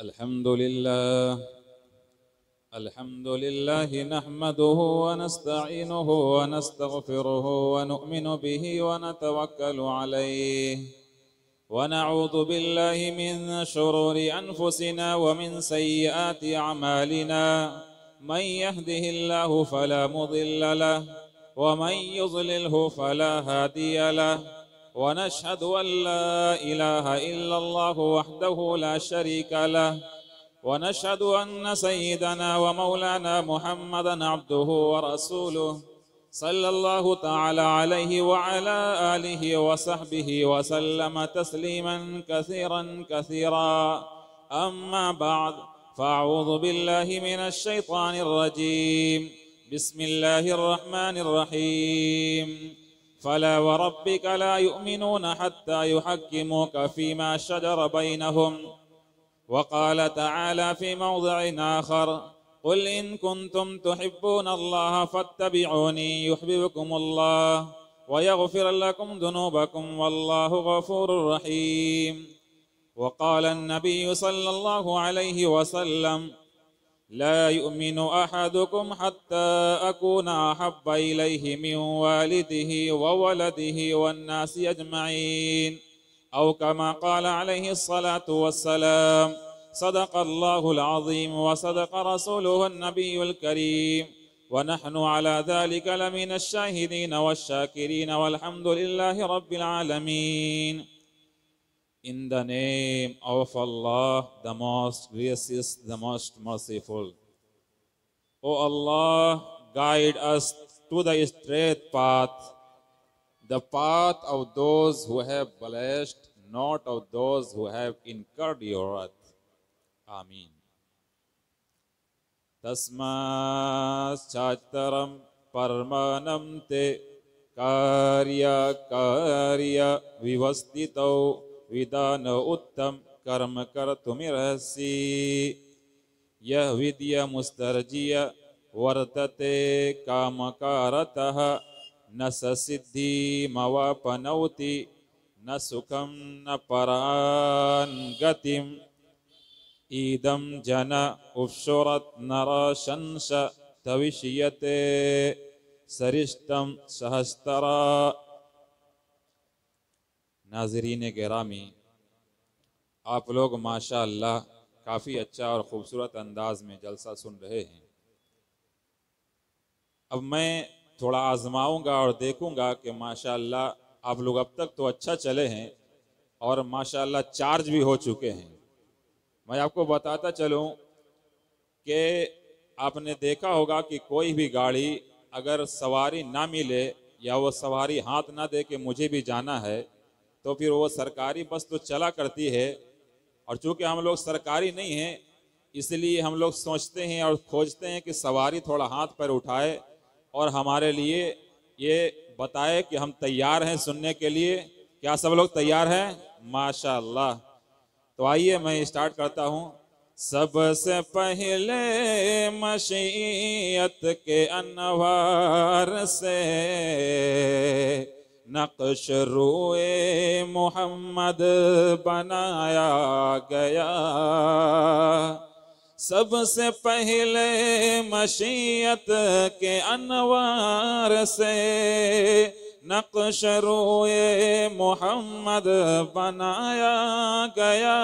अल्हम्दुलिल्लाह नहमदुहु व नस्तईनुहु व नस्तगफिरुहु व नुअमिनु बिही व नतवक्कलु अलैहि व नऊज़ु बिल्लाहि मिन शुरूरि अनफुसिना व मिन सय्यिआति अमालिना मन यहदिहिल्लाहु फला मुदिल्ल लहु व मन युज़लिल्हु फला हादिय लहु व नशहदु अन ला इलाहा इल्लल्लाहु वहदहु ला शरीका लहु व नशहदु अन्न सय्यिदना व मौलाना मुहम्मदन अब्दुहु व रसूलुहु सल्लल्लाहु तआला अलैहि व अला आलिहि व सहबिहि व सल्लम तस्लीमन कसीरन कसीरा अम्मा बाद फ़अऊज़ु बिल्लाहि मिनश शैतानिर रजीम बिस्मिल्लाहिर रहमानिर रहीम फला व रब्बिक ला युमिनून हत्ता युहक्किमूक फीमा शजर बैनहुम वक़ाल तआला फ़ी मौज़िइन आख़र क़ुल इन कुन्तुम तुहिब्बून अल्लाह फ़त्तबिऊनी युहब्बिबकुमुल्लाह व यग़फ़िर लकुम ज़ुनूबकुम वल्लाहु गफ़ूरुर रहीम वक़ाल अन्नबिय्यु सल्लल्लाहु अलैहि वसल्लम ला युमिनु अहदुकुम हत्ता अकूना अहब्ब इलैहि मिन वालिदिहि व वलदिहि वन्नासि अजमईन औ कमा क़ाल अलैहि स्सलातु वस्सलाम सदक़ल्लाहुल अज़ीम व सदक़ रसूलुहुन नबियुल करीम व नहनु अला ज़ालिका लमिनश शाहिदीन वश्शाकिरीन वल्हम्दुलिल्लाहि रब्बिल आलमीन। In the name of Allah, the most gracious, the most merciful. O Allah, guide us to the straight path, the path of those who have blessed, not of those who have incurred your wrath. Ameen. Tasmaschataram parmanam te karya vivastitau विदान उत्तम कर्म कर तुमिरसी यह विद्य मुस्तर्जिय वर्तते कामकारतः न सिद्धि मवापनौति न सुखम न परान गतिम ईदम जन उपशुरत नरशंस तविष्यते सरिष्टम सहस्तरा। नाज़रीन गिरामी, आप लोग माशाअल्लाह काफ़ी अच्छा और ख़ूबसूरत अंदाज में जलसा सुन रहे हैं। अब मैं थोड़ा आजमाऊंगा और देखूंगा कि माशाअल्लाह आप लोग अब तक तो अच्छा चले हैं और माशाअल्लाह चार्ज भी हो चुके हैं। मैं आपको बताता चलूं कि आपने देखा होगा कि कोई भी गाड़ी अगर सवारी ना मिले या वो सवारी हाथ ना दे के मुझे भी जाना है तो फिर वो सरकारी बस तो चला करती है, और चूँकि हम लोग सरकारी नहीं हैं इसलिए हम लोग सोचते हैं और खोजते हैं कि सवारी थोड़ा हाथ पर उठाए और हमारे लिए ये बताए कि हम तैयार हैं सुनने के लिए। क्या सब लोग तैयार हैं? माशाअल्लाह। तो आइए मैं स्टार्ट करता हूँ। सबसे पहले मशीयत के अनवार से नक्श रूए मोहम्मद बनाया गया। सबसे पहले मशीयत के अनवार से नक्श रूए मोहम्मद बनाया गया।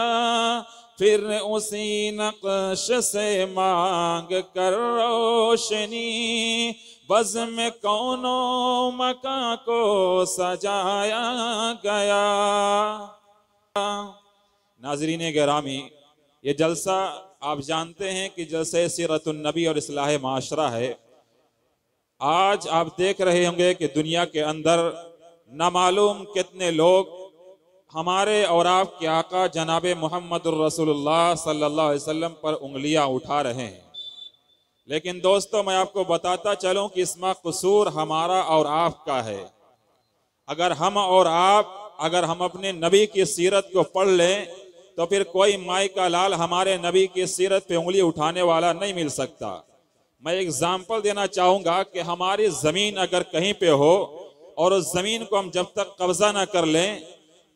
फिर उसी नक्श से मांग कर रोशनी बज़ में कौनो मका को सजाया गया। नाज़रीन गिरामी, ये जलसा आप जानते हैं कि जलसे सीरतुन नबी और इस्लाह माशरा है। आज आप देख रहे होंगे कि दुनिया के अंदर नामालूम कितने लोग हमारे और आपके आका जनाबे मुहम्मदुर रसूलुल्लाह सल्लल्लाहु अलैहि वसल्लम पर उंगलियां उठा रहे हैं। लेकिन दोस्तों, मैं आपको बताता चलूं कि इसमें कसूर हमारा और आपका है। अगर हम और आप अगर हम अपने नबी की सीरत को पढ़ लें तो फिर कोई माई का लाल हमारे नबी की सीरत पे उंगली उठाने वाला नहीं मिल सकता। मैं एग्जाम्पल देना चाहूँगा कि हमारी ज़मीन अगर कहीं पे हो और उस ज़मीन को हम जब तक कब्जा ना कर लें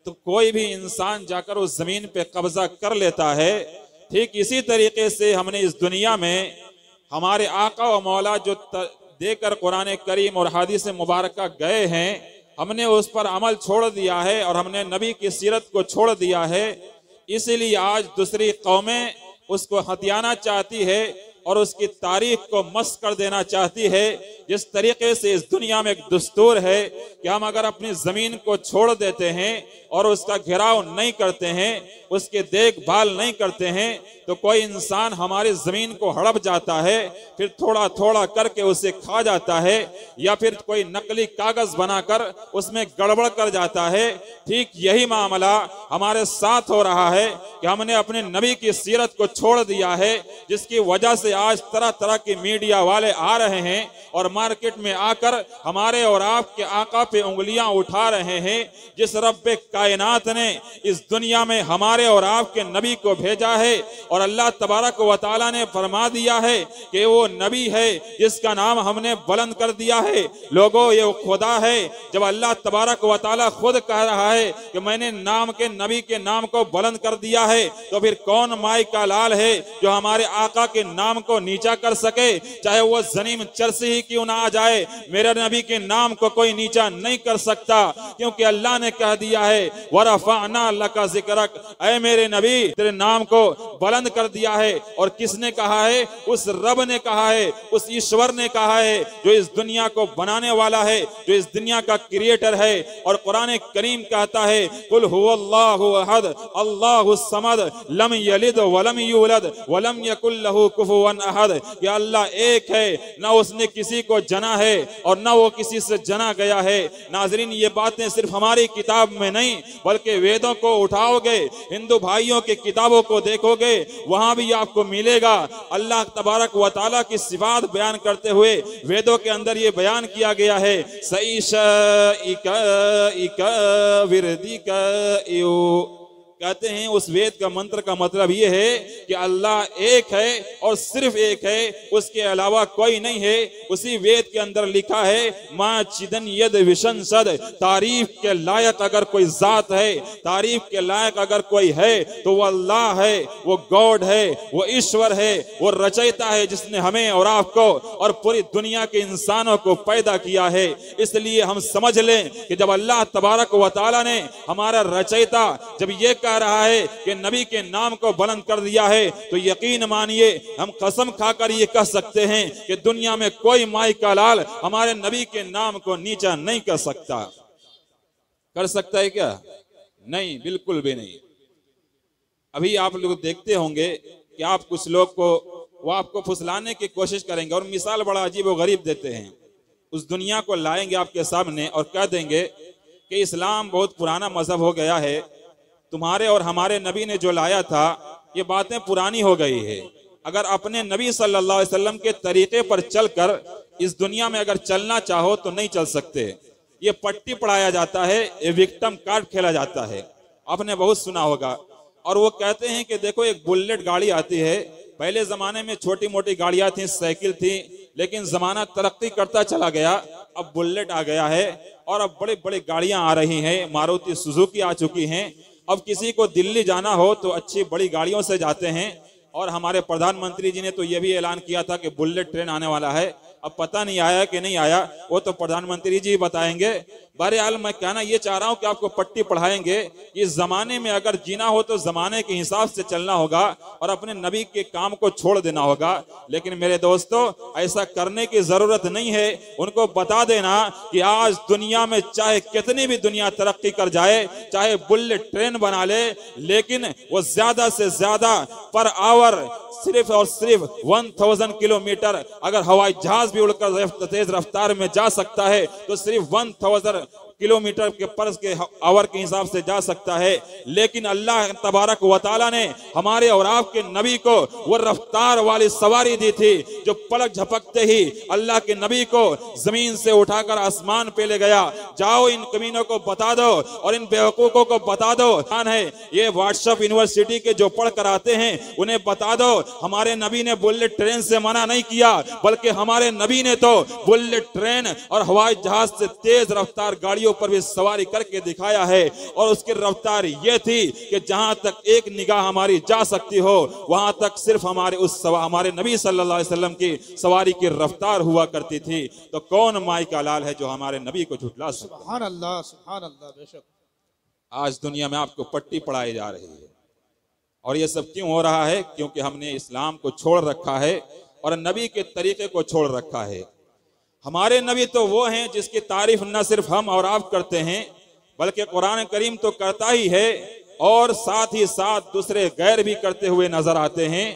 तो कोई भी इंसान जाकर उस ज़मीन पे कब्जा कर लेता है, ठीक इसी तरीके से हमने इस दुनिया में हमारे आका व मौला जो देकर कुरान करीम और हदीस मुबारक गए हैं, हमने उस पर अमल छोड़ दिया है और हमने नबी की सीरत को छोड़ दिया है। इसीलिए आज दूसरी कौमें उसको हथियाना चाहती है और उसकी तारीख को मस कर देना चाहती है। जिस तरीके से इस दुनिया में एक दस्तूर है कि हम अगर अपनी जमीन को छोड़ देते हैं और उसका घेराव नहीं करते हैं, उसकी देखभाल नहीं करते हैं, तो कोई इंसान हमारी जमीन को हड़प जाता है, फिर थोड़ा थोड़ा करके उसे खा जाता है, या फिर कोई नकली कागज बनाकर उसमें गड़बड़ कर जाता है। ठीक यही मामला हमारे साथ हो रहा है कि हमने अपने नबी की सीरत को छोड़ दिया है, जिसकी वजह से आज तरह तरह की मीडिया वाले आ रहे हैं और मार्केट में आकर हमारे और आपके आका पे उंगलियां उठा रहे हैं। जिस रब्बे कायनात ने इस दुनिया में हमारे और आपके नबी को भेजा है और अल्लाह तबारक व तआला ने फरमा दिया है कि वो नबी है जिसका नाम हमने बुलंद कर दिया है। लोगों, ये खुदा है। जब अल्लाह तबारक व तआला खुद कह रहा है कि मैंने नाम के नबी के नाम को बुलंद कर दिया है, तो फिर कौन माई का लाल है जो हमारे आका के नाम को नीचा कर सके? चाहे वो जनीम चरसी ही क्यों ना आ जाए, मेरे नबी के नाम को कोई नीचा नहीं कर सकता, क्योंकि अल्लाह ने कह दिया है वरफ़अना लका ज़िक्रक, ऐ मेरे नबी तेरे नाम को बुलंद कर दिया है। और किसने कहा है? उस रब ने कहा है, उस ईश्वर ने कहा है जो इस दुनिया को बनाने वाला है, जो इस दुनिया का क्रिएटर है। और कुरान करीम कहता है कुल हुवल्लाहु अहद अल्लाहुस समद लम यलिद वलम यूलद वलम यकुल लहू कुफुवन अहद, कि अल्लाह एक है, ना उसने किसी को जना है और ना वो किसी से जना गया है। नाजरीन, ये बातें सिर्फ हमारी किताब में नहीं बल्कि वेदों को उठाओगे, हिंदू भाइयों की किताबों को देखोगे, वहां भी आपको मिलेगा। अल्लाह तबारक व तआला की सिफात बयान करते हुए वेदों के अंदर ये बयान किया गया है कहते हैं उस वेद का मंत्र का मतलब ये है कि अल्लाह एक है और सिर्फ एक है, उसके अलावा कोई नहीं है। उसी वेद के अंदर लिखा है मां चिदन यद विशन सद, तारीफ के लायक अगर कोई जात है, तारीफ के लायक अगर कोई है तो वो अल्लाह है, वो गॉड है, वो ईश्वर है, वो रचयिता है जिसने हमें और आपको और पूरी दुनिया के इंसानों को पैदा किया है। इसलिए हम समझ लें कि जब अल्लाह तबारक व तआला ने हमारा रचयिता जब ये कह रहा है कि नबी के नाम को बुलंद कर दिया है, तो यकीन मानिए हम कसम खाकर ये कह सकते हैं कि दुनिया में कोई माई का लाल हमारे नबी के नाम को नीचा नहीं कर सकता। कर सकता है क्या? नहीं, बिल्कुल भी नहीं। अभी आप लोग देखते होंगे कि आप कुछ लोग को वो आपको फुसलाने की कोशिश करेंगे और मिसाल बड़ा अजीब व गरीब देते हैं। उस दुनिया को लाएंगे आपके सामने और कह देंगे कि इस्लाम बहुत पुराना मजहब हो गया है, तुम्हारे और हमारे नबी ने जो लाया था ये बातें पुरानी हो गई है। अगर अपने नबी सल्लल्लाहु अलैहि वसल्लम के तरीके पर चलकर इस दुनिया में अगर चलना चाहो तो नहीं चल सकते। ये पट्टी पढ़ाया जाता है, ये विक्टिम कार्ड खेला जाता है, आपने बहुत सुना होगा। और वो कहते हैं कि देखो एक बुलेट गाड़ी आती है, पहले जमाने में छोटी मोटी गाड़ियां थी, साइकिल थी, लेकिन जमाना तरक्की करता चला गया, अब बुलेट आ गया है और अब बड़ी बड़ी गाड़ियां आ रही हैं, मारुति सुजुकी आ चुकी हैं। अब किसी को दिल्ली जाना हो तो अच्छी बड़ी गाड़ियों से जाते हैं। और हमारे प्रधानमंत्री जी ने तो ये भी ऐलान किया था कि बुलेट ट्रेन आने वाला है, अब पता नहीं आया कि नहीं आया, वो तो प्रधानमंत्री जी बताएंगे। बहरहाल मैं कहना ये चाह रहा हूं कि आपको पट्टी पढ़ाएंगे, इस जमाने में अगर जीना हो तो जमाने के हिसाब से चलना होगा और अपने नबी के काम को छोड़ देना होगा। लेकिन मेरे दोस्तों, ऐसा करने की जरूरत नहीं है। उनको बता देना कि आज दुनिया में चाहे कितनी भी दुनिया तरक्की कर जाए, चाहे बुलेट ट्रेन बना ले, लेकिन वो ज्यादा से ज्यादा पर आवर सिर्फ और सिर्फ 1000 किलोमीटर अगर हवाई जहाज भी उड़कर तेज रफ्तार में जा सकता है तो सिर्फ 1000 किलोमीटर के पर के आवर के हिसाब से जा सकता है। लेकिन अल्लाह तबारक व तआला ने हमारे और आपके नबी को वो रफ्तार वाली सवारी दी थी जो पलक झपकते ही अल्लाह के नबी को जमीन से उठाकर आसमान पे ले गया। जाओ इन कमीनों को बता दो और इन बेवकूफों को बता दो है ये व्हाट्सएप यूनिवर्सिटी के जो पढ़ कर आते हैं उन्हें बता दो हमारे नबी ने बुलेट ट्रेन से मना नहीं किया, बल्कि हमारे नबी ने तो बुलेट ट्रेन और हवाई जहाज से तेज रफ्तार गाड़ियों ऊपर भी सवारी करके दिखाया है और उसकी रफ्तार ये थी कि जहां तक एक निगाह हमारी जा सकती हो वहां तक सिर्फ हमारे नबी सल्लल्लाहु अलैहि वसल्लम की सवारी की रफ्तार हुआ करती थी। तो कौन माई का लाल है जो हमारे नबी को झुठला सकता? सुभान अल्लाह, सुभान अल्लाह। बेशक आज दुनिया में आपको पट्टी पढ़ाई जा रही है और ये सब क्यों हो रहा है? क्योंकि हमने इस्लाम को छोड़ रखा है और नबी के तरीके को छोड़ रखा है। हमारे नबी तो वो हैं जिसकी तारीफ न सिर्फ हम और आप करते हैं बल्कि कुरान करीम तो करता ही है और साथ ही साथ दूसरे गैर भी करते हुए नजर आते हैं।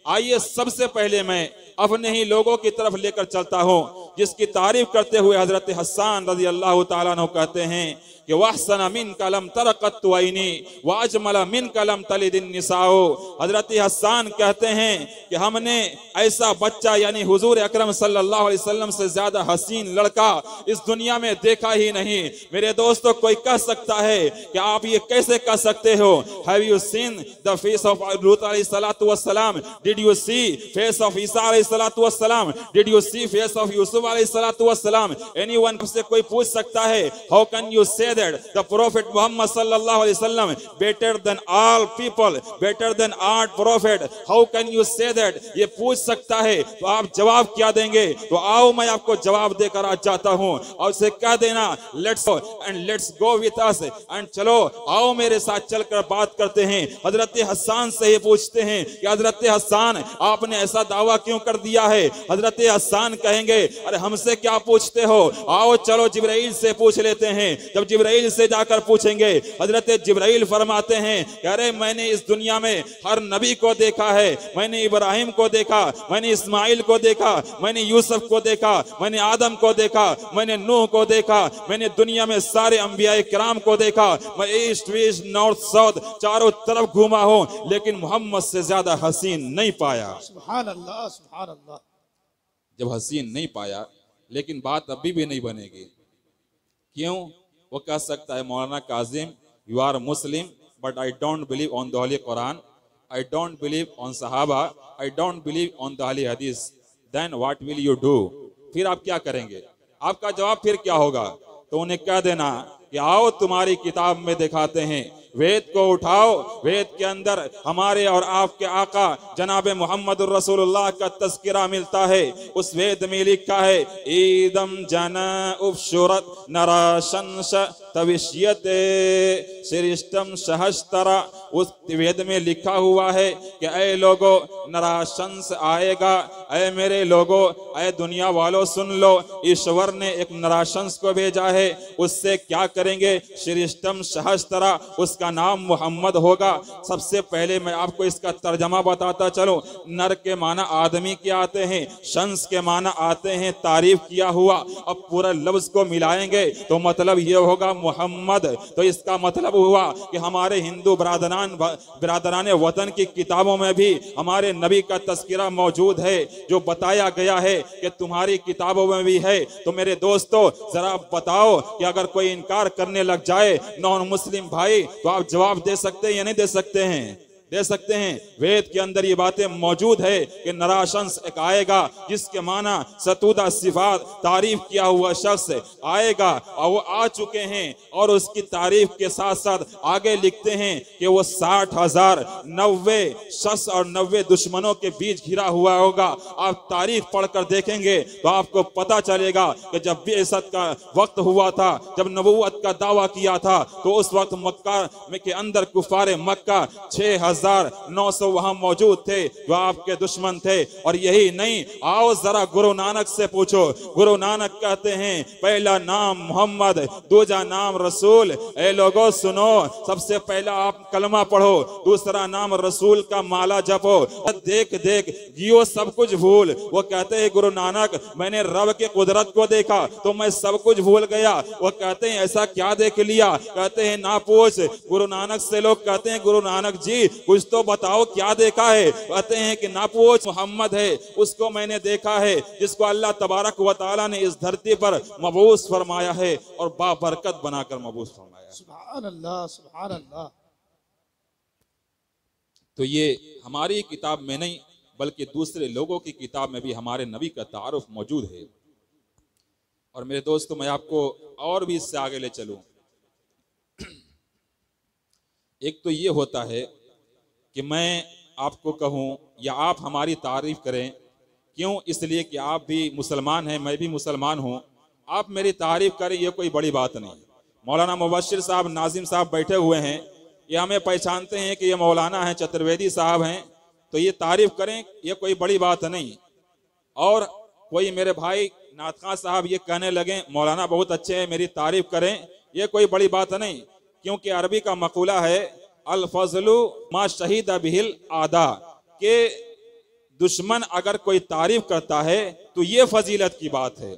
आइए सबसे पहले मैं अपने ही लोगों की तरफ लेकर चलता हूं जिसकी तारीफ करते हुए हजरत हसन रजी अल्लाह तआला अन्हु कहते हैं कि वहसन मिन कलम तरकत आईनी वाजमल मिन कलम तलिदिन निसाओ। हजरत हसन कहते हैं कि हमने ऐसा बच्चा यानी हुजूर अकरम सल्लल्लाहु अलैहि वसल्लम से ज्यादा हसीन लड़का इस दुनिया में देखा ही नहीं। मेरे दोस्तों, कोई कह सकता है कि आप ये कैसे कह सकते हो? Have you seen the face of Lut अलैहिस्सलातु वस्सलाम? Did you see face of Isa अलैहिस्सलातु वस्सलाम? Did you see face of Yusuf अलैहिस्सलातु वस्सलाम? एनीवन से कोई पूछ सकता है how can you say that the prophet Muhammad sallallahu alaihi wasallam better than all people, better than all prophet? How can you say that? ये पूछ सकता है तो आप जवाब क्या देंगे? तो आओ मैं आपको जवाब देकर आज जाता हूं और उसे कह देना let's go with us and चलो आओ मेरे साथ चलकर बात करते हैं। हजरत हसन से ये पूछते हैं कि हजरत हसन आपने ऐसा दावा क्यों कर दिया है? हजरत हसन कहेंगे अरे हमसे क्या पूछते हो, आओ चलो जिब्राइल से पूछ लेते हैं। जब जिब्राइल से जाकर पूछेंगे हजरत जिब्राइल फरमाते हैं कि अरे मैंने इस दुनिया में हर नबी को देखा है, मैंने इब्राहिम को देखा, मैंने इस्माइल को देखा, मैंने यूसुफ को देखा, मैंने आदम को देखा, मैंने नूह को देखा, मैंने दुनिया में सारे अंबिया किराम को देखा, मैं ईस्ट वेस्ट नॉर्थ साउथ चारों तरफ घूमा हूं लेकिन मोहम्मद से ज्यादा हसीन नहीं पाया। सुभान अल्लाह, सुभान अल्लाह। जब हसीन नहीं पाया लेकिन बात अभी भी नहीं बनेगी। क्यों? वो कह सकता है मौलाना Kazim you are Muslim but I don't believe on the holy Quran, I don't believe on सहाबा, I don't believe on the holy hadith, then what will you do? फिर आप क्या करेंगे? आपका जवाब फिर क्या होगा? तो उन्हें कह देना कि आओ तुम्हारी किताब में दिखाते हैं, वेद को उठाओ, वेद के अंदर हमारे और आपके आका जनाब मोहम्मद रसूलुल्लाह का तज़किरा मिलता है। उस वेद में लिखा है ईदम जना उपशुरत नराशंस तविष्यते श्रेष्ठम सहस्तरा। उस वेद में लिखा हुआ है कि ऐ लोगो नराशंस आएगा, ऐ मेरे लोगो, ऐ दुनिया वालों सुन लो, ईश्वर ने एक नराशंस को भेजा है। उससे क्या करेंगे? श्रेष्ठम सहस्तरा, उसका नाम मोहम्मद होगा। सबसे पहले मैं आपको इसका तर्जमा बताता चलो। नर के माना आदमी के आते हैं, शंस के माना आते हैं तारीफ किया हुआ। अब पूरा लफ्ज को मिलाएंगे तो मतलब ये होगा मोहम्मद। तो इसका मतलब हुआ कि हमारे हिंदू बिरादरान वतन की किताबों में भी हमारे नबी का तज़किरा मौजूद है, जो बताया गया है कि तुम्हारी किताबों में भी है। तो मेरे दोस्तों जरा बताओ कि अगर कोई इनकार करने लग जाए नॉन मुस्लिम भाई तो आप जवाब दे सकते हैं या नहीं दे सकते हैं? दे सकते हैं। वेद के अंदर ये बातें मौजूद है कि नराशंस एक आएगा जिसके माना सतूदा सिफात तारीफ किया हुआ शख्स आएगा और वो आ चुके हैं। और उसकी तारीफ के साथ साथ आगे लिखते हैं कि वो 60,000 90 शख्स और 90 दुश्मनों के बीच घिरा हुआ होगा। आप तारीफ पढ़कर देखेंगे तो आपको पता चलेगा कि जब बेइज्जत का वक्त हुआ था, जब नबूवत का दावा किया था, तो उस वक्त मक्का के अंदर कुफारे मक्का 6,900 वहां मौजूद थे जो आपके दुश्मन थे। और यही नहीं, आओ जरा गुरु नानक से पूछो। गुरु नानक कहते हैं पहला नाम मोहम्मद, दूसरा नाम रसूल। ए लोगों सुनो, सबसे पहला आप कलमा पढ़ो, दूसरा नाम रसूल का माला जपो। देख देख जियो सब कुछ भूल। वो कहते हैं गुरु नानक मैंने रब के कुदरत को देखा तो मैं सब कुछ भूल गया। वो कहते हैं ऐसा क्या देख लिया? कहते हैं ना पूछ। गुरु नानक से लोग कहते हैं गुरु नानक जी कुछ तो बताओ क्या देखा है? कहते हैं कि ना पूछ, मोहम्मद है उसको मैंने देखा है जिसको अल्लाह तबारक व तआला ने इस धरती पर मबूस फरमाया है और बाबरकत बनाकर मबूस फरमाया। सुभान अल्लाह, सुभान अल्लाह। तो ये हमारी किताब में नहीं बल्कि दूसरे लोगों की किताब में भी हमारे नबी का तारुफ मौजूद है। और मेरे दोस्तों, मैं आपको और भी इससे आगे ले चलूं। एक तो ये होता है कि मैं आपको कहूं या आप हमारी तारीफ करें, क्यों? इसलिए कि आप भी मुसलमान हैं, मैं भी मुसलमान हूं। आप मेरी तारीफ करें, ये कोई बड़ी बात नहीं। मौलाना मुबश्शिर साहब, नाजिम साहब बैठे हुए हैं, ये हमें पहचानते हैं कि ये मौलाना हैं, चतुर्वेदी साहब हैं, तो ये तारीफ करें, ये कोई बड़ी बात नहीं। और कोई मेरे भाई नाथ खां साहब ये कहने लगे मौलाना बहुत अच्छे हैं, मेरी तारीफ करें, ये कोई बड़ी बात नहीं। क्योंकि अरबी का मकूला है अल फजलु मा शहीद बिहिल आदा, के दुश्मन अगर कोई तारीफ करता है तो ये फजीलत की बात है।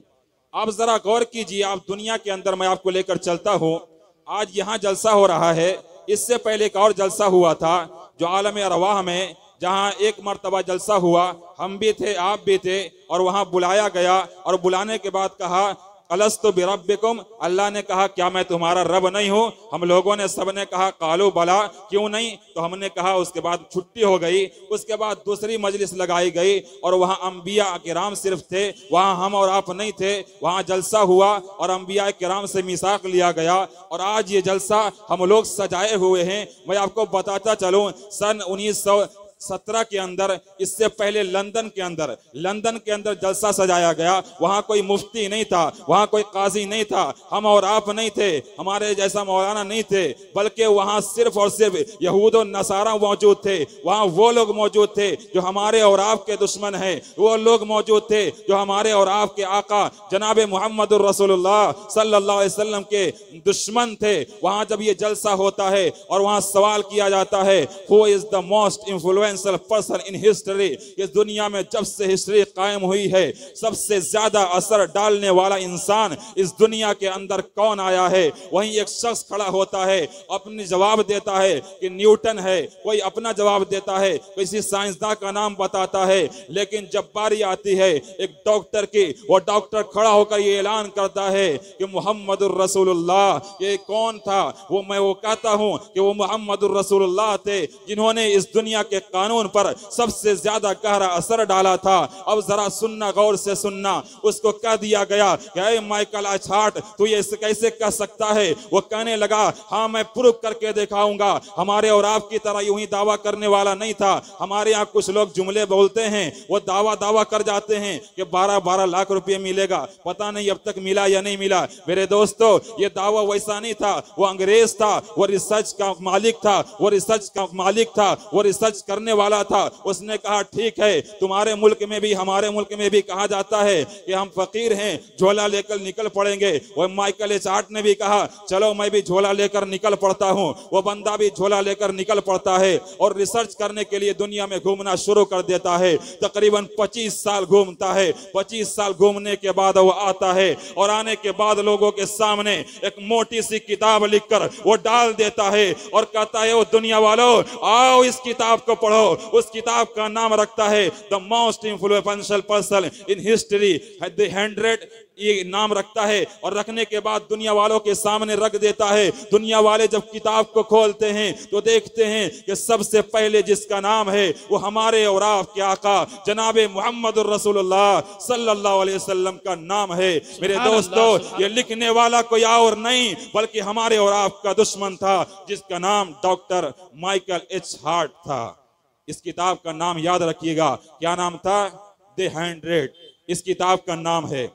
आप जरा गौर कीजिए, आप दुनिया के अंदर, मैं आपको लेकर चलता हूँ, आज यहाँ जलसा हो रहा है, इससे पहले एक और जलसा हुआ था जो आलम अरवाह में, जहाँ एक मर्तबा जलसा हुआ, हम भी थे, आप भी थे, और वहाँ बुलाया गया, और बुलाने के बाद कहा अलस्तु बिरब्बिकुम, अल्लाह ने कहा क्या मैं तुम्हारा रब नहीं हूँ? हम लोगों ने सबने कहा कालू बला, क्यों नहीं? तो हमने कहा, उसके बाद छुट्टी हो गई। उसके बाद दूसरी मजलिस लगाई गई और वहाँ अंबिया किराम सिर्फ थे, वहाँ हम और आप नहीं थे। वहाँ जलसा हुआ और अंबिया किराम से मिसाक लिया गया, और आज ये जलसा हम लोग सजाए हुए हैं। मैं आपको बताता चलूँ, सन 1917 के अंदर, इससे पहले लंदन के अंदर जलसा सजाया गया। वहां कोई मुफ्ती नहीं था, वहां कोई काजी नहीं था, हम और आप नहीं थे, हमारे जैसा मौलाना नहीं थे, बल्कि वहां सिर्फ और सिर्फ यहूद और नसारा मौजूद थे। वहां वो लोग मौजूद थे जो हमारे और आपके दुश्मन हैं, वो लोग मौजूद थे जो हमारे और आपके आका जनाब मोहम्मद रसूलुल्लाह सल्लल्लाहु अलैहि वसल्लम के दुश्मन थे। वहां जब ये जलसा होता है और वहां सवाल किया जाता है, who is the most influential person in history, इस दुनिया में जब से हिस्ट्री कायम हुई है, सबसे ज्यादा असर डालने वाला इंसान इस दुनिया के अंदर कौन आया है? वहीं एक शख्स खड़ा होता है, अपनी जवाब देता है कि न्यूटन है, कोई अपना जवाब देता है, किसी साइंसदान का नाम बताता है। लेकिन जब बारी आती है एक डॉक्टर की, वो डॉक्टर खड़ा होकर ये ऐलान करता है कि मुहम्मदुर रसूलुल्लाह, ये कौन था? वो कहता हूं कि वो मुहम्मदुर रसूलुल्लाह थे, जिन्होंने इस दुनिया के कानून पर सबसे ज्यादा गहरा असर डाला था। अब जरा सुनना, गौर से सुनना। उसको कह दिया गया कि माइकल एचहार्ट, तू ये कैसे कह सकता है? वो कहने लगा, हाँ मैं प्रूफ करके दिखाऊंगा। हमारे और आपकी तरह यूं ही दावा करने वाला नहीं था। हमारे यहाँ कुछ लोग जुमले बोलते हैं, वो दावा कर जाते हैं कि 12-12 लाख रुपए मिलेगा, पता नहीं अब तक मिला या नहीं मिला। मेरे दोस्तों, ये दावा वैसा नहीं था, वो अंग्रेज था, वो रिसर्च का मालिक था, वो रिसर्च करने वाला था। उसने कहा ठीक है, तुम्हारे मुल्क में भी हमारे मुल्क में भी कहा जाता है कि हम फकीर हैं, झोला लेकर निकल पड़ेंगे। वो माइकल एचहार्ट ने भी कहा चलो मैं भी झोला लेकर निकल पड़ता हूं। वो बंदा भी झोला लेकर निकल पड़ता है और रिसर्च करने के लिए दुनिया में घूमना शुरू कर देता है। तकरीबन 25 साल घूमता है। 25 साल घूमने के बाद वो आता है, और आने के बाद लोगों के सामने एक मोटी सी किताब लिखकर वो डाल देता है और कहता है, वो दुनिया वालों आओ इस किताब को पढ़ो। उस किताब का नाम रखता है the most influential person in history, the 100, ये नाम रखता है। और रखने के बाद दुनिया वालों के सामने रख देता है। दुनिया वाले जब किताब को खोलते हैं तो देखते हैं कि सबसे पहले जिसका नाम है वो हमारे और आपके आका जनाबे मोहम्मद रसूलुल्लाह सल्लल्लाहु अलैहि वसल्लम का नाम है। मेरे दोस्तों, ये लिखने वाला कोई और नहीं बल्कि हमारे और आपका दुश्मन था, जिसका नाम डॉक्टर माइकल एचहार्ट था। इस किताब का नाम याद रखिएगा, क्या नाम था? द 100 इस किताब का नाम है।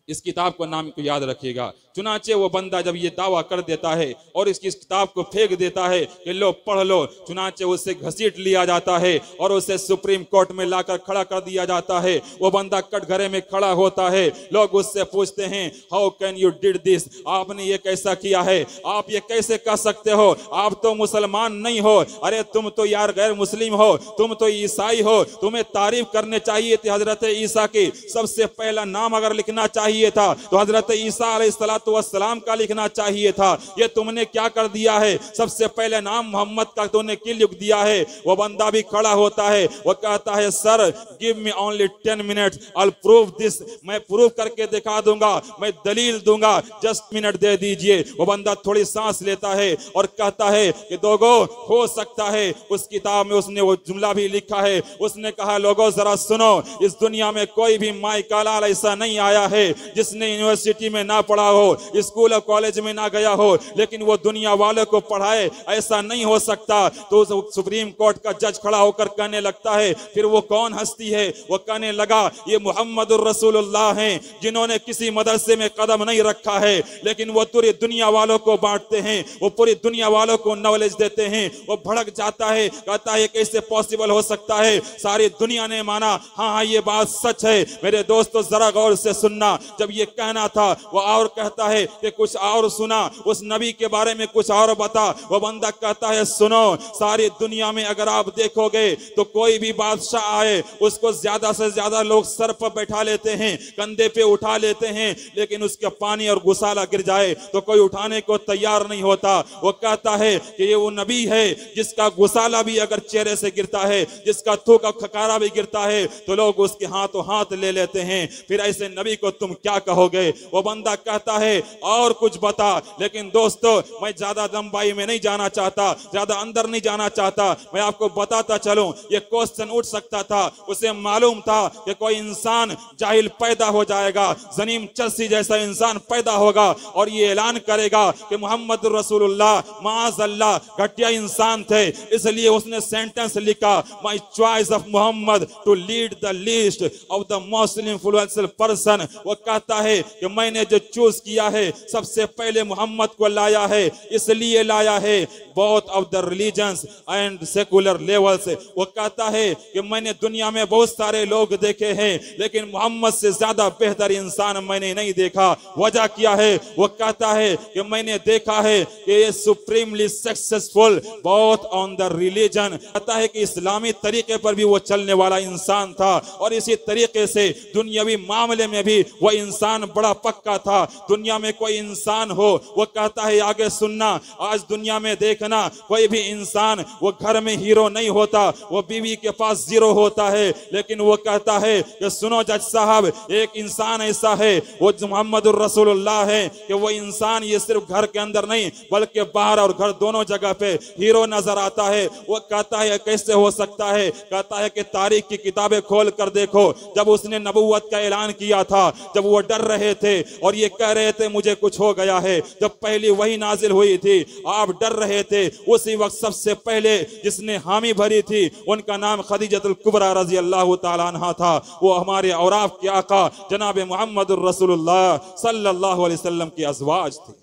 इस किताब का नाम को याद रखिएगा। चुनाचे वो बंदा जब ये दावा कर देता है और इस किताब को फेंक देता है कि लो पढ़ लो, चुनाचे उससे घसीट लिया जाता है और उसे सुप्रीम कोर्ट में लाकर खड़ा कर दिया जाता है। वो बंदा कटघरे में खड़ा होता है। लोग उससे पूछते हैं how can you did this, आपने ये कैसा किया है? आप ये कैसे कर सकते हो? आप तो मुसलमान नहीं हो। अरे तुम तो यार गैर मुस्लिम हो, तुम तो ईसाई हो। तुम्हें तारीफ करने चाहिए थी हजरत ईसा की। सबसे पहला नाम अगर लिखना चाहिए था तो हजरत ईसा अलैहिस्सलाम वस्सलाम का लिखना चाहिए था, ये तुमने क्या कर दिया है? सबसे पहले नाम मोहम्मद का तुमने क्यों लिख दिया है? वो बंदा भी खड़ा होता है, वो कहता है sir give me only 10 minute, I will prove this, मैं प्रूव करके दिखा दूंगा, मैं दलील दूंगा, जस्ट मिनट दे दीजिए। वो बंदा थोड़ी सांस लेता है और कहता है कि दोगो हो सकता है उस किताब में उसने वो जुमला भी लिखा है, उसने कहा लोगों जरा सुनो, इस दुनिया में कोई भी माई कालाल ऐसा नहीं आया है जिसने यूनिवर्सिटी में ना पढ़ा हो, स्कूल और कॉलेज में ना गया हो, लेकिन वो दुनिया वालों को पढ़ाए, ऐसा नहीं हो सकता। तो सुप्रीम कोर्ट का जज खड़ा होकर कहने लगता है फिर वो कौन हस्ती है? वो कहने लगा ये मुहम्मदुर रसूलुल्लाह हैं, जिन्होंने किसी मदरसे में कदम नहीं रखा है, लेकिन वो पूरी दुनिया वालों को बांटते हैं, वो पूरी दुनिया वालों को नॉलेज देते हैं। वो भड़क जाता है, कहता है कैसे पॉसिबल हो सकता है? सारी दुनिया ने माना हाँ हाँ ये बात सच है। मेरे दोस्तों जरा गौर से सुनना, जब ये कहना था वो और कहता है कि कुछ और सुना, उस नबी के बारे में कुछ और बता। वो बंदा कहता है सुनो, सारी दुनिया में अगर आप देखोगे तो कोई भी बादशाह आए उसको ज्यादा से ज्यादा लोग सर पर बैठा लेते हैं, कंधे पे उठा लेते हैं, लेकिन उसके पानी और गुसाला गिर जाए तो कोई उठाने को तैयार नहीं होता। वो कहता है कि ये वो नबी है जिसका गुसाला भी अगर चेहरे से गिरता है, जिसका थूक और खकारा भी गिरता है तो लोग उसके हाथों हाथ ले लेते हैं। फिर ऐसे नबी को तुम क्या कहोगे? वो बंदा कहता है और कुछ बता। लेकिन दोस्तों मैं ज्यादा लंबाई में नहीं जाना चाहता, ज्यादा अंदर नहीं जाना चाहता, मैं आपको बताता चलूं ये क्वेश्चन उठ सकता था। उसे मालूम था कि कोई इंसान जाहिल पैदा हो जाएगा, जनीम चर्सी जैसा इंसान पैदा होगा और ये ऐलान करेगा कि मोहम्मद रसूलुल्लाह माअज़ल्लाह घटिया इंसान थे, इसलिए उसने सेंटेंस लिखा my choice of Muhammad to lead the list of the most influential person. वो कहता है कि मैंने जो चूज किया है सबसे पहले मोहम्मद को लाया है, इसलिए लाया है both of the religions and secular levels. वो कहता है कि मैंने दुनिया में बहुत सारे लोग देखे हैं, लेकिन मोहम्मद से ज्यादा बेहतर इंसान मैंने नहीं देखा। वजह क्या है? वो कहता है कि मैंने देखा है कि ये supremely successful both on the religion, कहता है कि इस्लामी तरीके पर भी वो चलने वाला इंसान था और इसी तरीके से दुनियावी मामले में भी वो इंसान बड़ा पक्का था। दुनिया में कोई इंसान हो, वो कहता है आगे सुनना, आज दुनिया में देखना कोई भी इंसान वो घर में हीरो नहीं होता, वो बीवी के पास जीरो होता है, लेकिन वो कहता है कि सुनो जज साहब, एक इंसान ऐसा है वो मोहम्मदुर रसूलुल्लाह है कि वो इंसान ये सिर्फ घर के अंदर नहीं बल्कि बाहर और घर दोनों जगह पे हीरो नजर आता है। वो कहता है कैसे हो सकता है? कहता है कि तारीख की किताबें खोल कर देखो, जब उसने नबुव्वत का ऐलान किया था, जब वो डर रहे थे और ये कह रहे थे मुझे कुछ हो गया है, जब पहली वही नाजिल हुई थी आप डर रहे थे, उसी वक्त सबसे पहले जिसने हामी भरी थी उनका नाम खदीजतुल कुबरा रजी अल्लाह ताला अन्हा था। वो हमारे औराफ के आका जनाब मुहम्मदुर रसूलुल्लाह सल्लल्लाहु अलैहि वसल्लम की अज़वाज थी।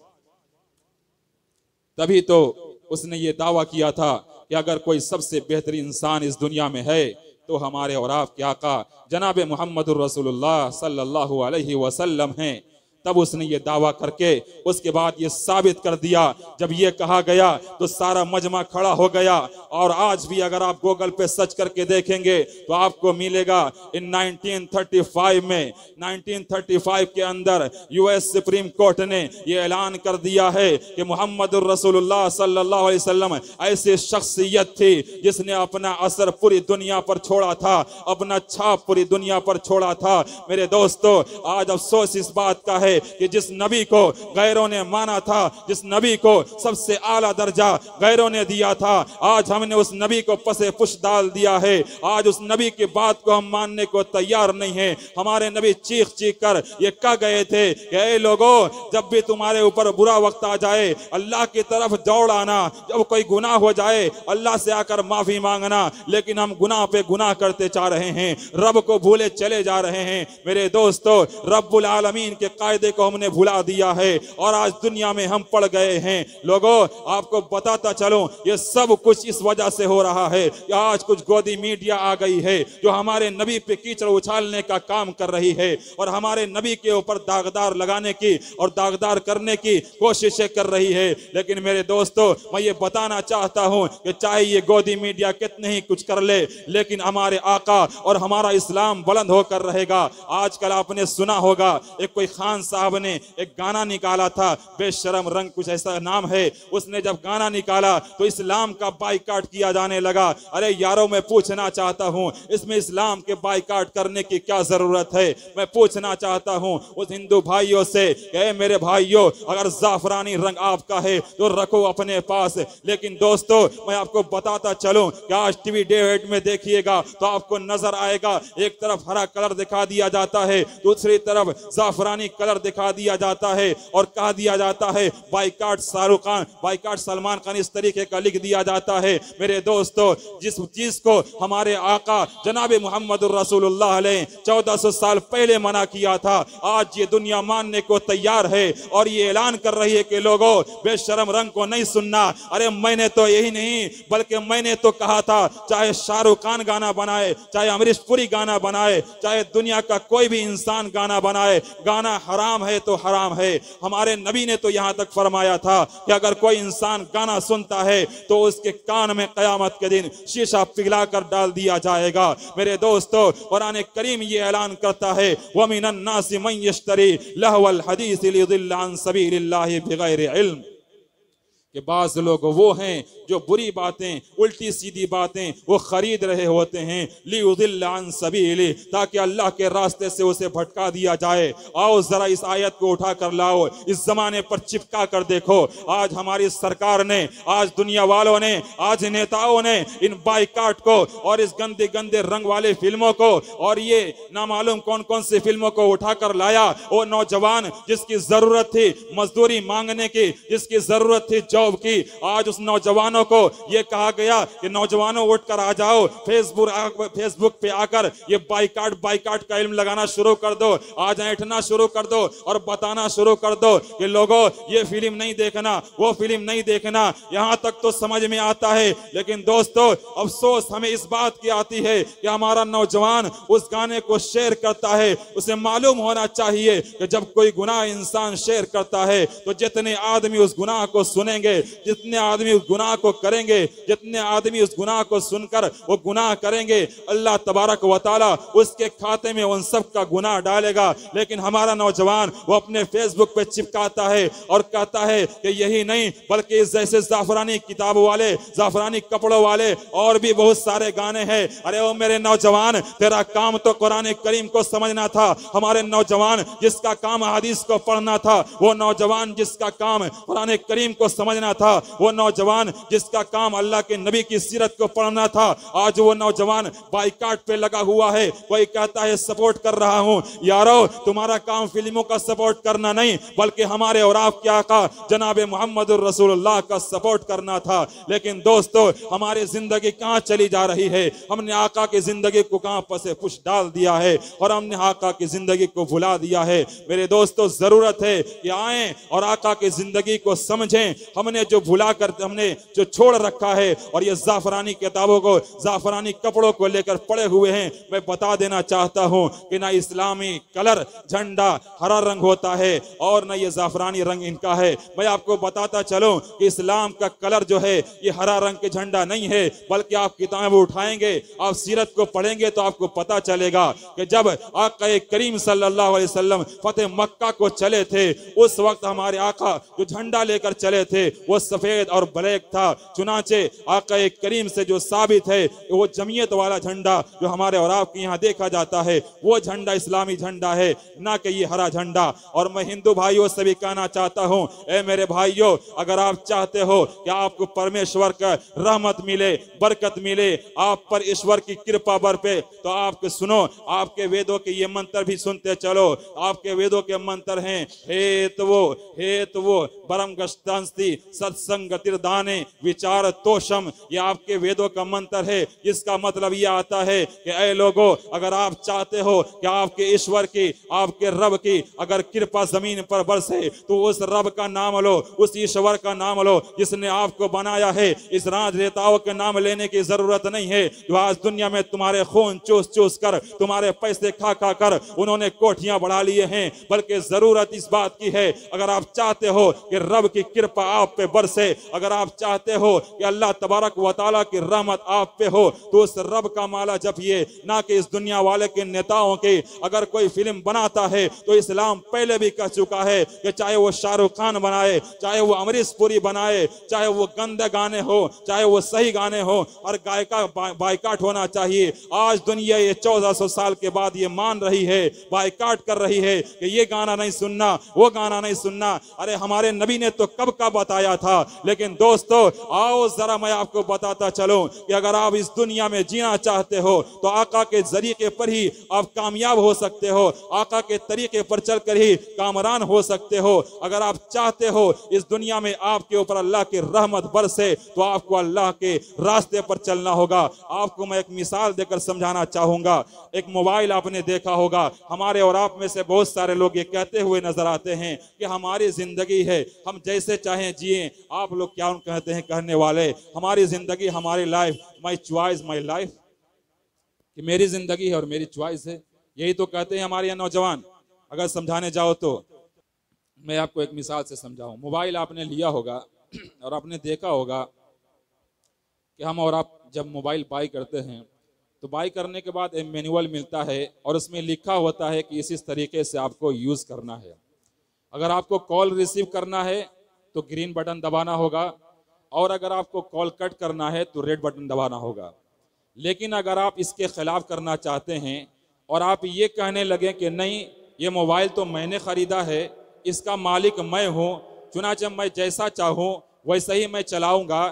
तभी तो उसने ये दावा किया था कि अगर कोई सबसे बेहतरीन इंसान इस दुनिया में है तो हमारे औराफ के आका जनाब मुहम्मदुर रसूलुल्लाह सल्लल्लाहु अलैहि वसल्लम हैं। तब उसने ये दावा करके उसके बाद ये साबित कर दिया। जब ये कहा गया तो सारा मजमा खड़ा हो गया। और आज भी अगर आप गूगल पे सर्च करके देखेंगे तो आपको मिलेगा इन 1935 में 1935 के अंदर यूएस सुप्रीम कोर्ट ने ये ऐलान कर दिया है कि मुहम्मदुर रसूलुल्लाह सल्लल्लाहु अलैहि वसल्लम ऐसी शख्सियत थी जिसने अपना असर पूरी दुनिया पर छोड़ा था, अपना छाप पूरी दुनिया पर छोड़ा था। मेरे दोस्तों आज अफसोस इस बात का है कि जिस नबी को गैरों ने माना था, जिस नबी को सबसे आला दर्जा गैरों ने दिया था, आज हमने उस नबी को पसे पुश डाल दिया है। आज उस नबी की बात को हम मानने को तैयार नहीं है। हमारे नबी चीख चीख कर ये कह गए थे कि ऐ लोगों, जब भी तुम्हारे ऊपर बुरा वक्त आ जाए अल्लाह की तरफ दौड़ आना, जब कोई गुनाह हो जाए अल्लाह से आकर माफी मांगना। लेकिन हम गुनाह पे गुनाह करते जा रहे हैं, रब को भूले चले जा रहे हैं। मेरे दोस्तों रब्बुल आलमीन के कायदे को हमने भुला दिया है और आज दुनिया में हम पड़ गए हैं। लोगों आपको बताता चलूं ये सब कुछ इस वजह से हो रहा है कि आज कुछ गोदी मीडिया आ गई है जो हमारे नबी पे कीचड़ उछालने का काम कर रही है और हमारे नबी के ऊपर दागदार लगाने की और दागदार करने की कोशिशें कर रही है। लेकिन मेरे दोस्तों मैं ये बताना चाहता हूं कि चाहे ये गोदी मीडिया कितने ही कुछ कर ले, लेकिन हमारे आका और हमारा इस्लाम बुलंद होकर रहेगा। आजकल आपने सुना होगा एक कोई खान साहब ने एक गाना निकाला था, बेशरम रंग कुछ ऐसा नाम है। उसने जब गाना निकाला तो इस्लाम का बाइकाट किया जाने लगा। अरे यारों, मैं पूछना चाहता हूं, इसमें इस्लाम के बाइकाट करने की क्या जरूरत है? मैं पूछना चाहता हूं उस हिंदू भाइयों से, मेरे भाइयों, अगर जाफरानी रंग आपका है तो रखो अपने पास। लेकिन दोस्तों, मैं आपको बताता चलूं कि आज टीवी डेट में देखिएगा तो आपको नजर आएगा, एक तरफ हरा कलर दिखा दिया जाता है, दूसरी तरफ जाफरानी कलर दिखा दिया जाता है और कहा दिया जाता है बाइकाट शाहरुख खान, बाइकाट सलमान खान, इस तरीके का लिख दिया जाता है। मेरे दोस्तों, जिस चीज को हमारे आका जनाब मोहम्मद रसूलुल्लाह ने 1400 साल पहले मना किया था, आज ये दुनिया मानने को तैयार है और ये ऐलान कर रही है कि लोगों, बेशरम रंग को नहीं सुनना। अरे मैंने तो यही नहीं बल्कि मैंने तो कहा था, चाहे शाहरुख खान गाना बनाए, चाहे अमरीश पुरी गाना बनाए, चाहे दुनिया का कोई भी इंसान गाना बनाए, गाना हराम है तो हराम है। हमारे नबी ने तो यहां तक फरमाया था कि अगर कोई इंसान गाना सुनता है तो उसके कान में क़यामत के दिन शीशा पिघला कर डाल दिया जाएगा। मेरे दोस्तों, कुरान करीम ये ऐलान करता है, वमिनन नासि मन यश्तरी लहवल हदीस लियुदिल्ल अन सबीलिल्लाहि बिगैरि इल्म, कि बाज लोग वो हैं जो बुरी बातें, उल्टी सीधी बातें वो खरीद रहे होते हैं, लियुदिल्ल अन सबीली, ताकि अल्लाह के रास्ते से उसे भटका दिया जाए। आओ जरा इस आयत को उठा कर लाओ, इस जमाने पर चिपका कर देखो। आज हमारी सरकार ने, आज दुनिया वालों ने, आज नेताओं ने इन बाइकाट को और इस गंदे गंदे रंग वाले फिल्मों को और ये नामालूम कौन कौन सी फिल्मों को उठा कर लाया। वो नौजवान जिसकी जरूरत थी मजदूरी मांगने की, जिसकी जरूरत थी जॉब की, आज उस नौजवानों को यह कहा गया कि नौजवानों उठकर आ जाओ, फेसबुक पे आकर ये बाइकाट का इल्म लगाना शुरू कर दो, आज ऐंठना शुरू कर दो और बताना शुरू कर दो कि लोगों, ये फिल्म नहीं देखना, वो फिल्म नहीं देखना। यहां तक तो समझ में आता है, लेकिन दोस्तों अफसोस हमें इस बात की आती है कि हमारा नौजवान उस गाने को शेयर करता है। उसे मालूम होना चाहिए कि जब कोई गुनाह इंसान शेयर करता है तो जितने आदमी उस गुनाह को सुनेंगे, जितने आदमी उस गुनाह को करेंगे, जितने आदमी उस गुनाह को सुनकर वो गुनाह करेंगे, अल्लाह तबारक व तआला उसके खाते में उन सब का गुनाह डालेगा। लेकिन हमारा नौजवान वो अपने फेसबुक पे चिपकाता है और कहता है कि यही नहीं बल्कि जैसे जाफरानी किताबों वाले, जाफरानी कपड़ों वाले और भी बहुत सारे गाने हैं। अरे वो मेरे नौजवान, तेरा काम तो कुरान करीम को समझना था। हमारे नौजवान जिसका काम हदीस को पढ़ना था, वो नौजवान जिसका काम कुरान करीम को समझना था, वो नौजवान जिसका काम अल्लाह के नबी की सीरत को पढ़ना था, आज वो नौजवान बाइकाट पे लगा हुआ है। कोई कहता है सपोर्ट कर रहा हूं। यारो, तुम्हारा काम फिल्मों का सपोर्ट करना नहीं बल्कि हमारे और आपके आका जनाब मोहम्मद रसूलुल्लाह का सपोर्ट करना था। लेकिन दोस्तों, हमारी जिंदगी कहां चली जा रही है? हमने आका की जिंदगी को कहां पसे पुश डाल दिया है और हमने आका की जिंदगी को भुला दिया है। मेरे दोस्तों, जरूरत है कि आए और आका की जिंदगी को समझें। हमने जो भुला कर, हमने जो छोड़ रखा है और ये जाफरानी किताबों को, जाफरानी कपड़ों को लेकर पड़े हुए हैं। मैं बता देना चाहता हूं कि ना इस्लामी कलर झंडा हरा रंग होता है और ना ये जाफरानी रंग इनका है। मैं आपको बताता चलूं कि इस्लाम का कलर जो है ये हरा रंग के झंडा नहीं है, बल्कि आप किताब उठाएंगे, आप सीरत को पढ़ेंगे तो आपको पता चलेगा कि जब आका करीम सल्लल्लाहु अलैहि वसल्लम फतेह मक्का को चले थे, उस वक्त हमारे आका जो झंडा लेकर चले थे वो सफेद और ब्लैक था। चुनाचे आका करीम से जो साबित है वो जमीयत वाला झंडा जो हमारे और आपके यहाँ देखा जाता है, वो झंडा इस्लामी झंडा है, ना कि ये हरा झंडा। और मैं हिंदू भाइयों से भी कहना चाहता हूँ, ए मेरे भाइयों, अगर आप चाहते हो कि आपको परमेश्वर का रहमत मिले, बरकत मिले, आप पर ईश्वर की कृपा बरपे, तो आपके सुनो, आपके वेदों के ये मंत्र भी सुनते चलो। आपके वेदों के मंत्र हैं, हेतवो परम गस्तांस्ति सत्संग तीर्दाने विचार तोषम। ये आपके वेदों का मंत्र है, जिसका मतलब ये आता है कि ऐ लोगों, अगर आप चाहते हो कि आपके ईश्वर की, आपके रब की अगर कृपा जमीन पर बरसे, तो उस रब का नाम लो, उस ईश्वर का नाम लो जिसने आपको बनाया है। इस राजनेताओं के नाम लेने की जरूरत नहीं है जो आज दुनिया में तुम्हारे खून चूस चूस कर, तुम्हारे पैसे खा खा कर उन्होंने कोठियां बढ़ा लिए हैं, बल्कि जरूरत इस बात की है, अगर आप चाहते हो कि रब की कृपा आप आप पे बरसे, अगर आप चाहते हो कि अल्लाह तबारक व तआला की रहमत आप पे हो तो उस रब का माला जपिए, ना कि इस दुनिया वाले के नेताओं के। अगर कोई फिल्म बनाता है तो इस्लाम पहले भी कह चुका है कि चाहे वो शाहरुख खान बनाए, चाहे वो अमरीश पुरी बनाए, चाहे वो गंदे गाने हो, चाहे वो सही गाने हो, हर गाय का बायकाट होना चाहिए। आज दुनिया ये 1400 साल के बाद ये मान रही है, बायकाट कर रही है कि ये गाना नहीं सुनना, वो गाना नहीं सुनना। अरे हमारे नबी ने तो कब का बताया था। लेकिन दोस्तों आओ जरा मैं आपको बताता चलूं कि अगर आप इस दुनिया में जीना चाहते हो तो आका के जरिए पर ही आप कामयाब हो सकते हो, आका के तरीके पर चलकर ही कामरान हो सकते हो। अगर आप चाहते हो इस दुनिया में आपके ऊपर अल्लाह की रहमत बरसे तो आपको अल्लाह के रास्ते पर चलना होगा। आपको मैं एक मिसाल देकर समझाना चाहूंगा। एक मोबाइल आपने देखा होगा, हमारे और आप में से बहुत सारे लोग ये कहते हुए नजर आते हैं कि हमारी जिंदगी है, हम जैसे चाहें जिए। आप लोग क्या कहते हैं कहने वाले, हमारी जिंदगी हमारी life, my choice my life, कि मेरी जिंदगी है और मेरी चॉइस है। यही तो कहते हैं हमारे यहाँ नौजवान। अगर समझाने जाओ तो मैं आपको एक मिसाल से समझाऊं। मोबाइल आपने लिया होगा और आपने देखा होगा कि हम और आप जब मोबाइल बाई करते हैं तो बाई करने के बाद एक मैनुअल मिलता है और उसमें लिखा होता है कि इस तरीके से आपको यूज़ करना है। अगर आपको कॉल रिसीव करना है तो ग्रीन बटन दबाना होगा, और अगर आपको कॉल कट करना है तो रेड बटन दबाना होगा। लेकिन अगर आप इसके खिलाफ करना चाहते हैं और आप ये कहने लगे कि नहीं ये मोबाइल तो मैंने ख़रीदा है, इसका मालिक मैं हूँ, चुनांचे मैं जैसा चाहूँ वैसा ही मैं चलाऊँगा,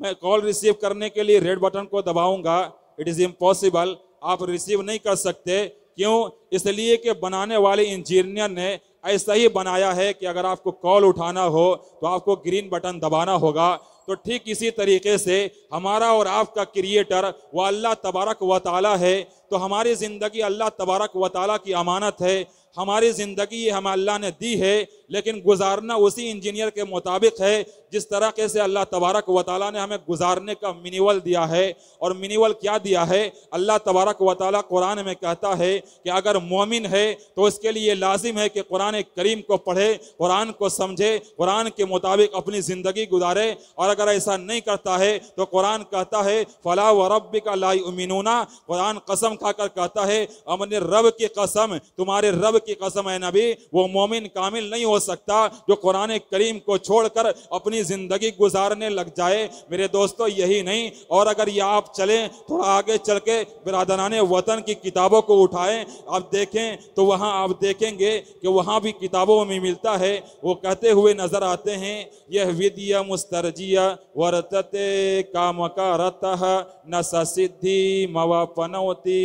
मैं कॉल रिसीव करने के लिए रेड बटन को दबाऊँगा, इट इज़ इम्पॉसिबल, आप रिसीव नहीं कर सकते। क्यों? इसलिए कि बनाने वाले इंजीनियर ने ऐसा ही बनाया है कि अगर आपको कॉल उठाना हो तो आपको ग्रीन बटन दबाना होगा। तो ठीक इसी तरीके से हमारा और आपका क्रिएटर वो अल्लाह तबारक व तआला है। तो हमारी ज़िंदगी अल्लाह तबारक व तआला की अमानत है। हमारी ज़िंदगी हमें अल्लाह ने दी है, लेकिन गुजारना उसी इंजीनियर के मुताबिक है जिस तरीके से अल्लाह तबारक व तआला ने हमें गुजारने का मिनिवल दिया है। और मिनिवल क्या दिया है? अल्लाह तबारक व तआला कुरान में कहता है कि अगर मोमिन है तो उसके लिए लाजिम है कि कुरान करीम को पढ़े, कुरान को समझे, कुरान के मुताबिक अपनी ज़िंदगी गुजारे। और अगर ऐसा नहीं करता है तो कुरान कहता है फला व रब्बिका ला युमिनूना, कुरान कसम खाकर कहता है अपने रब की कसम, तुम्हारे रब की कसम है नबी, वो मोमिन कामिल नहीं हो सकता जो कुरान करीम को छोड़कर अपनी जिंदगी गुजारने लग जाए। मेरे दोस्तों यही नहीं, और अगर ये आप चलें थोड़ा आगे चल के बिरादराने वतन की किताबों को उठाएं, आप देखें तो वहां आप देखेंगे कि वहां भी किताबों में मिलता है, वो कहते हुए नजर आते हैं यह विद्या मुस्तरजिया वर्तते कामकारतः न सिद्धि मवापनवती,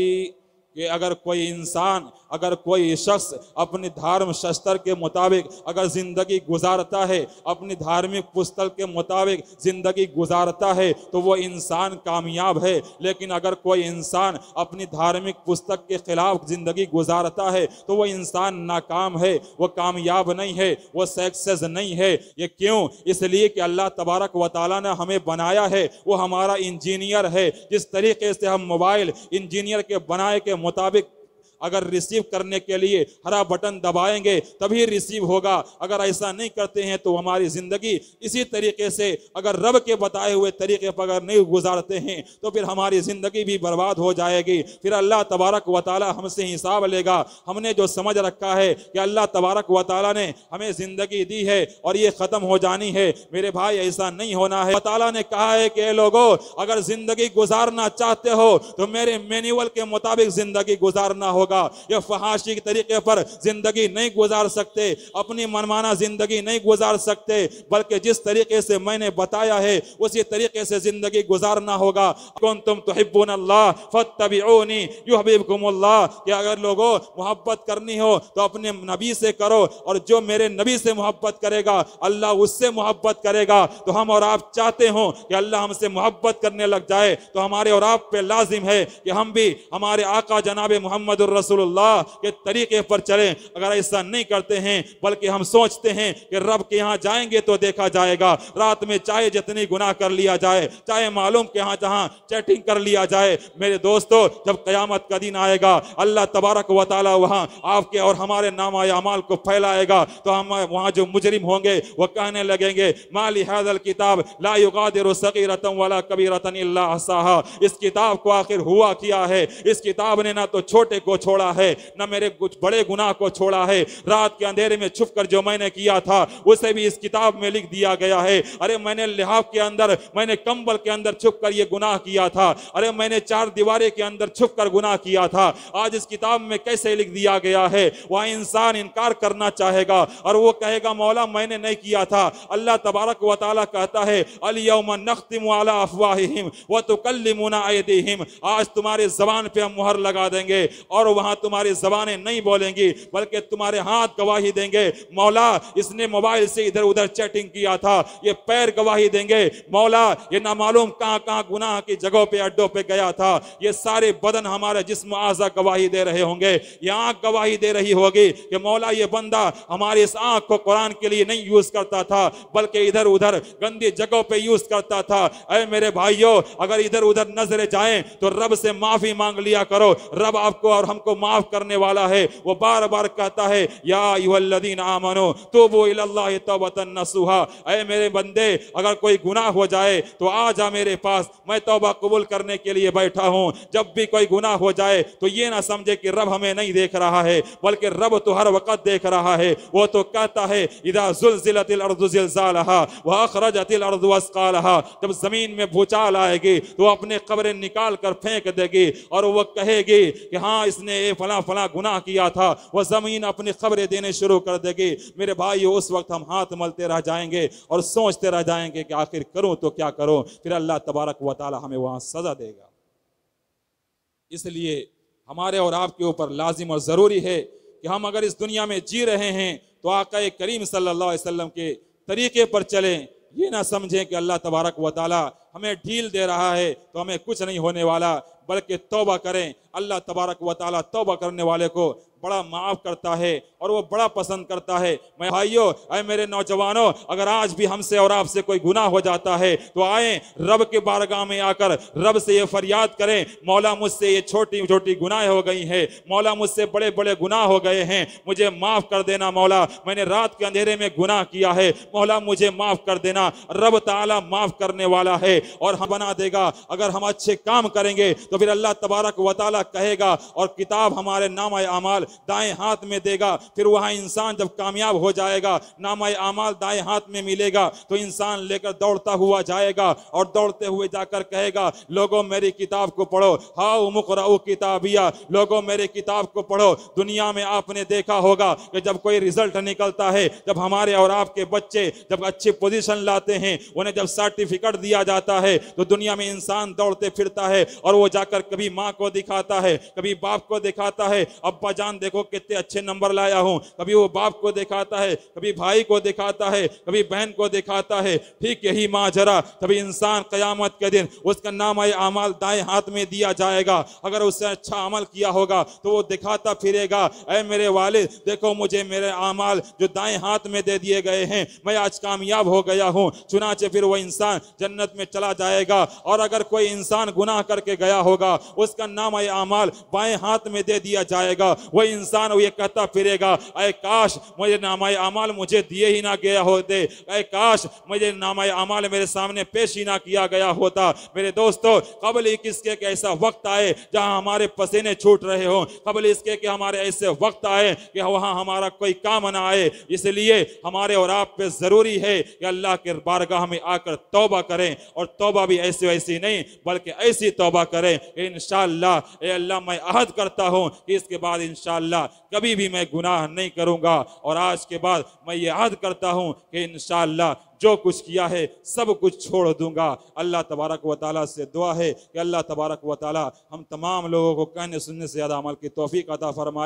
कि अगर कोई इंसान, अगर कोई शख्स अपनी धर्म शस्त्र के मुताबिक अगर जिंदगी गुजारता है, अपनी धार्मिक पुस्तक के मुताबिक जिंदगी गुजारता है तो वो इंसान कामयाब है। लेकिन अगर कोई इंसान अपनी धार्मिक पुस्तक के खिलाफ जिंदगी गुजारता है तो वो इंसान नाकाम है, वो कामयाब नहीं है, वो सक्सेस नहीं है। ये क्यों? इसलिए कि अल्लाह तबारक व तआला ने हमें बनाया है, वो हमारा इंजीनियर है। जिस तरीके से हम मोबाइल इंजीनियर के बनाए के मुताबिक अगर रिसीव करने के लिए हरा बटन दबाएंगे तभी रिसीव होगा, अगर ऐसा नहीं करते हैं तो हमारी जिंदगी इसी तरीके से अगर रब के बताए हुए तरीके पर अगर नहीं गुजारते हैं तो फिर हमारी जिंदगी भी बर्बाद हो जाएगी। फिर अल्लाह तबारक व तआला हमसे हिसाब लेगा। हमने जो समझ रखा है कि अल्लाह तबारक व तआला ने हमें जिंदगी दी है और ये खत्म हो जानी है, मेरे भाई ऐसा नहीं होना है। तआला ने कहा है कि लोगों अगर जिंदगी गुजारना चाहते हो तो मेरे मैनुअल के मुताबिक जिंदगी गुजारना होगा। ये फहाशी के तरीके पर जिंदगी नहीं गुजार सकते, अपनी मनमाना जिंदगी नहीं गुजार सकते, बल्कि जिस तरीके से मैंने बताया है उसी तरीके से जिंदगी गुजारना होगा। कुंतुम तुहिब्बुनल्लाह फत्तबिऊनी युहब्बुकुमुल्लाह, कि अगर लोगों मोहब्बत करनी हो तो अपने नबी से करो, और जो मेरे नबी से मोहब्बत करेगा अल्लाह उससे मोहब्बत करेगा। तो हम और आप चाहते हो कि अल्लाह हमसे मोहब्बत करने लग जाए तो हमारे और आप पे लाजिम है कि हम भी हमारे आका जनाब मोहम्मद रसूलुल्लाह के तरीके पर चलें। अगर ऐसा नहीं करते हैं बल्कि हम सोचते हैं कि रब के यहाँ जाएंगे तो देखा जाएगा, रात में चाहे जितनी गुनाह कर लिया जाए, चाहे मालूम के यहाँ जहां चैटिंग कर लिया जाए, मेरे दोस्तों जब कयामत का दिन आएगा अल्लाह तबारक व तआला वहां आपके और हमारे नामा अमाल को फैलाएगा, तो हम वहां जो मुजरिम होंगे वो कहने लगेंगे माली हाज़ल किताब ला युगादिरु सगीरतन वला कबीरतन इल्ला अहसाहा। इस किताब को आखिर हुआ क्या है? इस किताब ने ना तो छोटे को छोड़ा है ना मेरे कुछ बड़े गुनाह को छोड़ा है। रात के अंधेरे में छुपकर जो मैंने किया था उसे भी इस किताब में लिख दिया गया है। अरे मैंने लिहाफ के अंदर, मैंने कंबल के अंदर छुपकर ये गुनाह किया था, अरे मैंने चार दीवारे के अंदर छुपकर गुनाह किया था, आज इस किताब में कैसे लिख दिया गया है? वह इंसान इनकार करना चाहेगा और वो कहेगा मौला मैंने नहीं किया था। अल्लाह तबारक व तआला कहता है अल यौमा नख्तिमु अला अफवाहिहिम व तुकल्लिमुना अयदीहिम, आज तुम्हारे जबान पे हम मुहर लगा देंगे और वहां तुम्हारी जबानें नहीं बोलेंगी बल्कि तुम्हारे हाथ गवाही देंगे। मौला इसने मोबाइल से इधर उधर चैटिंग किया था, ये पैर गवाही देंगे। मौला ये ना मालूम कहां कहां गुनाह की जगहों पे अड्डों पे गया था, ये सारे बदन हमारे जिस्म आज़ा गवाही दे रहे होंगे, ये आंख गवाही दे रही होगी कि मौला ये बंदा हमारी इस आंख को कुरान के लिए नहीं यूज करता था बल्कि इधर उधर गंदी जगहों पे यूज करता था। ऐ मेरे भाइयों अगर इधर उधर नजरें जाएं तो रब से माफी मांग लिया करो, रब आपको और हमको माफ करने वाला है। वो बार बार कहता है या अय्युहल्लज़ीना आमनू तूबू इलल्लाहि तौबतन नसूहा, ऐ मेरे बंदे अगर कोई गुनाह हो जाए तो आ जा मेरे पास, मैं तौबा कबूल करने के लिए बैठा हूं। जब भी कोई गुनाह हो जाए तो ये ना समझे कि रब हमें नहीं देख रहा है बल्कि रब तो हर वक्त देख रहा है। वो तो कहता है इदा ज़ुलज़िलतिल अर्दु ज़िलज़ालहा व अखरजतिल अर्दु अस्क़ालहा, जब जमीन में भूचाल आएगी तो अपने कब्रें निकाल कर फेंक देगी और वो कहेगी कि हाँ इसने ये फला फला गुनाह किया था, वो जमीन अपनी खबरें देने शुरू कर देगी। मेरे भाई उस वक्त हम हाथ मलते रह जाएंगे और सोचते रह जाएंगे कि आखिर करूं तो क्या करूं, फिर अल्लाह तबारक व तआला हमें वहां सजा देगा। इसलिए हमारे और आपके ऊपर लाजिम और जरूरी है कि हम अगर इस दुनिया में जी रहे हैं तो आका करीम सल्लल्लाहु अलैहि वसल्लम के तरीके पर चलें। ये ना समझें कि अल्लाह तबारक व तआला हमें ढील दे रहा है तो हमें कुछ नहीं होने वाला, बल्कि तौबा करें। अल्लाह तबारक व तआला तौबा करने वाले को बड़ा माफ करता है और वो बड़ा पसंद करता है। मैं भाइयों ऐ मेरे नौजवानों अगर आज भी हमसे और आपसे कोई गुनाह हो जाता है तो आए रब के बारगाह में आकर रब से ये फरियाद करें मौला मुझसे ये छोटी छोटी गुनाह हो गई हैं, मौला मुझसे बड़े बड़े गुनाह हो गए हैं, मुझे माफ कर देना मौला, मैंने रात के अंधेरे में गुनाह किया है, मौला मुझे माफ कर देना। रब ताला माफ करने वाला है और हम बना देगा। अगर हम अच्छे काम करेंगे तो फिर अल्लाह तबारक व तआला कहेगा और किताब हमारे नामा अमाल दाएं हाथ में देगा। फिर वहां इंसान जब कामयाब हो जाएगा नामा अमाल दाएं हाथ में मिलेगा तो इंसान लेकर दौड़ता हुआ जाएगा और दौड़ते हुए जाकर कहेगा लोगों मेरी किताब को पढ़ो, हाउ मुक़रऊ किताबिया, लोगों मेरे किताब को पढ़ो। दुनिया में आपने देखा होगा कि जब कोई रिजल्ट निकलता है, जब हमारे और आपके बच्चे जब अच्छी पोजीशन लाते हैं, उन्हें जब सर्टिफिकेट दिया जाता है तो दुनिया में इंसान दौड़ते फिरता है और वो जाकर कभी माँ को दिखाता है, कभी बाप को दिखाता है, अब्बा जान देखो कितने अच्छे नंबर लाया हूं। कभी वो बाप को दिखाता है, कभी भाई को दिखाता है, कभी बहन को दिखाता है। ठीक यही माजरा तभी इंसान कयामत के दिन उसका नामा अमाल दाएं हाथ में दिया जाएगा। अगर उसने अच्छा अमल किया होगा तो वो दिखाता फिरेगा ऐ मेरे वालिद देखो मुझे मेरे अमाल जो दाएं हाथ में दे दिए गए हैं, मैं आज कामयाब हो गया हूं। चुनाचे फिर वो इंसान जन्नत में चला जाएगा। और अगर कोई इंसान गुनाह करके गया होगा उसका नामा अमाल बाएं हाथ में दे दिया जाएगा। वही इंसान ये कहता फिरेगा ऐ काश मुझे नामा अमाल मुझे दिए ही ना गया होते, ऐ काश मुझे नामा अमाल मेरे सामने पेश ही ना किया गया होता। मेरे दोस्तों कबल इसके कि ऐसा वक्त आए जहां हमारे पसीने छूट रहे हो, कबल इसके कि हमारे ऐसे वक्त आए कि वहां हमारा कोई काम ना आए। इसलिए हमारे और आप पे जरूरी है कि अल्लाह के बारगाह में आकर तौबा करें और तौबा भी ऐसी वैसी नहीं बल्कि ऐसी तौबा करें इंशाअल्लाह। ए अल्लाह मैं अहद करता हूं कि इसके बाद इंशाअल्लाह कभी भी मैं गुनाह नहीं करूंगा और आज के बाद मैं ये अहद करता हूं कि इंशाअल्लाह जो कुछ किया है सब कुछ छोड़ दूंगा। अल्लाह तबारक व तआला से दुआ है कि अल्लाह तबारक व तआला हम तमाम लोगों को कहने सुनने से ज्यादा अमल की तौफीक अता फरमाए।